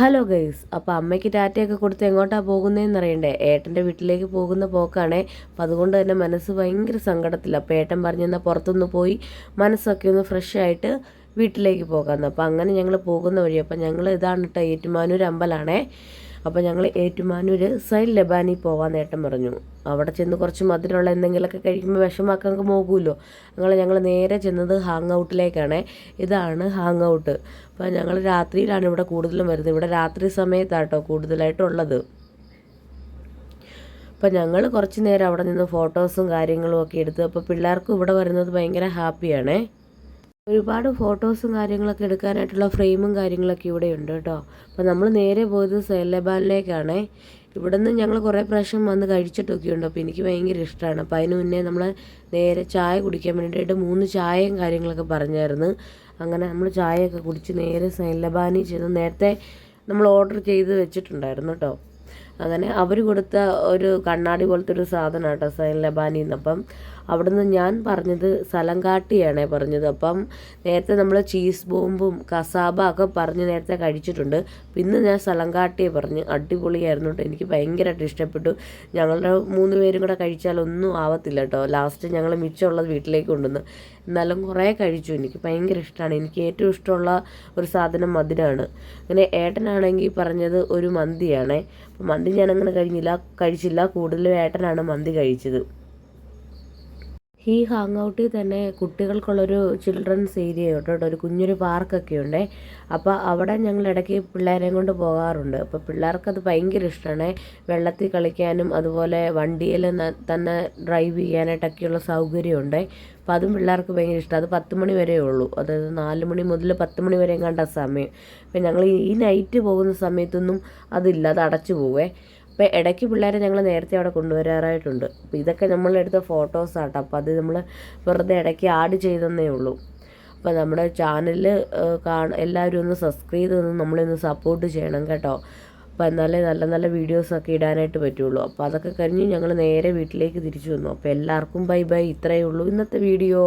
Hello guys, അപ്പോൾ അമ്മയ്ക്ക് ടാറ്റയൊക്കെ കൊടുത്ത് എങ്ങോട്ടാണ് പോകുന്നതെന്ന് അറിയണ്ടേ? ഏട്ടൻ്റെ വീട്ടിലേക്ക് പോകുന്ന പോക്കാണേ. അപ്പോൾ അതുകൊണ്ട് തന്നെ മനസ്സ് ഭയങ്കര സങ്കടത്തില്ല. അപ്പോൾ ഏട്ടൻ പറഞ്ഞെന്നാൽ പുറത്തുനിന്ന് പോയി മനസ്സൊക്കെ ഒന്ന് ഫ്രഷ് ആയിട്ട് വീട്ടിലേക്ക് പോകാമെന്ന്. അപ്പോൾ അങ്ങനെ ഞങ്ങൾ പോകുന്ന വഴി, അപ്പോൾ ഞങ്ങൾ ഇതാണ് കേട്ടോ, ഏറ്റുമാനൂർ അമ്പലമാണേ. അപ്പോൾ ഞങ്ങൾ ഏറ്റുമാനൂർ സൈഡ് ലബാനി പോകാൻ ഏട്ടൻ പറഞ്ഞു. അവിടെ ചെന്ന് കുറച്ച് മധുരമുള്ള എന്തെങ്കിലുമൊക്കെ കഴിക്കുമ്പോൾ വിഷമാക്കാൻ പോകുമല്ലോ. ഞങ്ങൾ നേരെ ചെന്നത് ഹാങ് ഔട്ടിലേക്കാണ്. ഇതാണ് ഹാങ് ഔട്ട്. അപ്പോൾ ഞങ്ങൾ രാത്രിയിലാണ് ഇവിടെ കൂടുതലും വരുന്നത്. ഇവിടെ രാത്രി സമയത്താട്ടോ കൂടുതലായിട്ടുള്ളത്. അപ്പോൾ ഞങ്ങൾ കുറച്ച് നേരം അവിടെ നിന്ന് ഫോട്ടോസും കാര്യങ്ങളും ഒക്കെ എടുത്ത്, അപ്പോൾ പിള്ളേർക്കും ഇവിടെ വരുന്നത് ഭയങ്കര ഹാപ്പിയാണേ. ഒരുപാട് ഫോട്ടോസും കാര്യങ്ങളൊക്കെ എടുക്കാനായിട്ടുള്ള ഫ്രെയിമും കാര്യങ്ങളൊക്കെ ഇവിടെ ഉണ്ട് കേട്ടോ. അപ്പോൾ നമ്മൾ നേരെ പോയത് സൈലബാനിലേക്കാണേ. ഇവിടെ നിന്ന് ഞങ്ങൾ കുറേ പ്രാവശ്യം വന്ന് കഴിച്ചിട്ടൊക്കെ ഉണ്ട്. അപ്പോൾ എനിക്ക് ഭയങ്കര ഇഷ്ടമാണ്. അപ്പോൾ അതിന് മുന്നേ നമ്മൾ നേരെ ചായ കുടിക്കാൻ വേണ്ടിയിട്ട് 3 ചായയും കാര്യങ്ങളൊക്കെ പറഞ്ഞായിരുന്നു. അങ്ങനെ നമ്മൾ ചായയൊക്കെ കുടിച്ച് നേരെ സൈലബാനി ചെന്ന് നേരത്തെ നമ്മൾ ഓർഡർ ചെയ്ത് വെച്ചിട്ടുണ്ടായിരുന്നു കേട്ടോ. അങ്ങനെ അവർ കൊടുത്ത ഒരു കണ്ണാടി പോലത്തെ ഒരു സാധനം കേട്ടോ സൈലബാനിന്ന്. അപ്പം അവിടുന്ന് ഞാൻ പറഞ്ഞത് സലങ്കാട്ടിയാണേ പറഞ്ഞത്. അപ്പം നേരത്തെ നമ്മൾ ചീസ് ബോംബും കസാബ ഒക്കെ പറഞ്ഞ് നേരത്തെ കഴിച്ചിട്ടുണ്ട്. പിന്നെ ഞാൻ സലങ്കാട്ടിയെ പറഞ്ഞ് അടിപൊളിയായിരുന്നു കേട്ടോ. എനിക്ക് ഭയങ്കരമായിട്ട് ഇഷ്ടപ്പെട്ടു. ഞങ്ങളുടെ 3 പേരും കൂടെ കഴിച്ചാലൊന്നും ആവത്തില്ല കേട്ടോ. ലാസ്റ്റ് ഞങ്ങൾ മിച്ചമുള്ളത് വീട്ടിലേക്ക് കൊണ്ടുവന്ന്. എന്നാലും കുറേ കഴിച്ചു. എനിക്ക് ഭയങ്കര ഇഷ്ടമാണ്. എനിക്ക് ഏറ്റവും ഇഷ്ടമുള്ള ഒരു സാധനം മധുരമാണ്. അങ്ങനെ ഏട്ടനാണെങ്കിൽ പറഞ്ഞത് ഒരു മന്തിയാണേ. അപ്പോൾ മന്തി ഞാനങ്ങനെ കഴിച്ചില്ല. കൂടുതലും ഏട്ടനാണ് മന്തി കഴിച്ചത്. ഈ ഹാങ് ഔട്ടിൽ തന്നെ കുട്ടികൾക്കുള്ളൊരു ചിൽഡ്രൻസ് ഏരിയ കേട്ടോ, ഒരു കുഞ്ഞൊരു പാർക്കൊക്കെ ഉണ്ട്. അപ്പോൾ അവിടെ ഞങ്ങൾ ഇടയ്ക്ക് പിള്ളേരെയും കൊണ്ട് പോകാറുണ്ട്. അപ്പോൾ പിള്ളേർക്കത് ഭയങ്കര ഇഷ്ടമാണ്. വെള്ളത്തിൽ കളിക്കാനും അതുപോലെ വണ്ടിയിൽ തന്നെ ഡ്രൈവ് ചെയ്യാനായിട്ടൊക്കെയുള്ള സൗകര്യമുണ്ട്. അപ്പോൾ അതും പിള്ളേർക്ക് ഭയങ്കര ഇഷ്ടം. അത് 10 മണി വരെ ഉള്ളൂ. അതായത് 4 മണി മുതൽ 10 മണി വരെയും കണ്ട സമയം. അപ്പോൾ ഞങ്ങൾ ഈ നൈറ്റ് പോകുന്ന സമയത്തൊന്നും അതില്ല, അത് അടച്ചു പോവേ. അപ്പോൾ ഇടയ്ക്ക് പിള്ളേരെ ഞങ്ങൾ നേരത്തെ അവിടെ കൊണ്ടുവരാറായിട്ടുണ്ട്. അപ്പോൾ ഇതൊക്കെ നമ്മളെടുത്ത ഫോട്ടോസാട്ടോ. അപ്പോൾ അത് നമ്മൾ വെറുതെ ഇടയ്ക്ക് ആഡ് ചെയ്തെന്നേ ഉള്ളൂ. അപ്പോൾ നമ്മുടെ ചാനലിൽ എല്ലാവരും ഒന്ന് സബ്സ്ക്രൈബ് ചെയ്തൊന്ന് നമ്മളൊന്ന് സപ്പോർട്ട് ചെയ്യണം കേട്ടോ. അപ്പോൾ എന്നാലേ നല്ല നല്ല വീഡിയോസൊക്കെ ഇടാനായിട്ട് പറ്റുള്ളൂ. അപ്പോൾ അതൊക്കെ കഴിഞ്ഞ് ഞങ്ങൾ നേരെ വീട്ടിലേക്ക് തിരിച്ചു വന്നു. അപ്പോൾ എല്ലാവർക്കും ബൈ ബൈ. ഇത്രയേ ഉള്ളൂ ഇന്നത്തെ വീഡിയോ.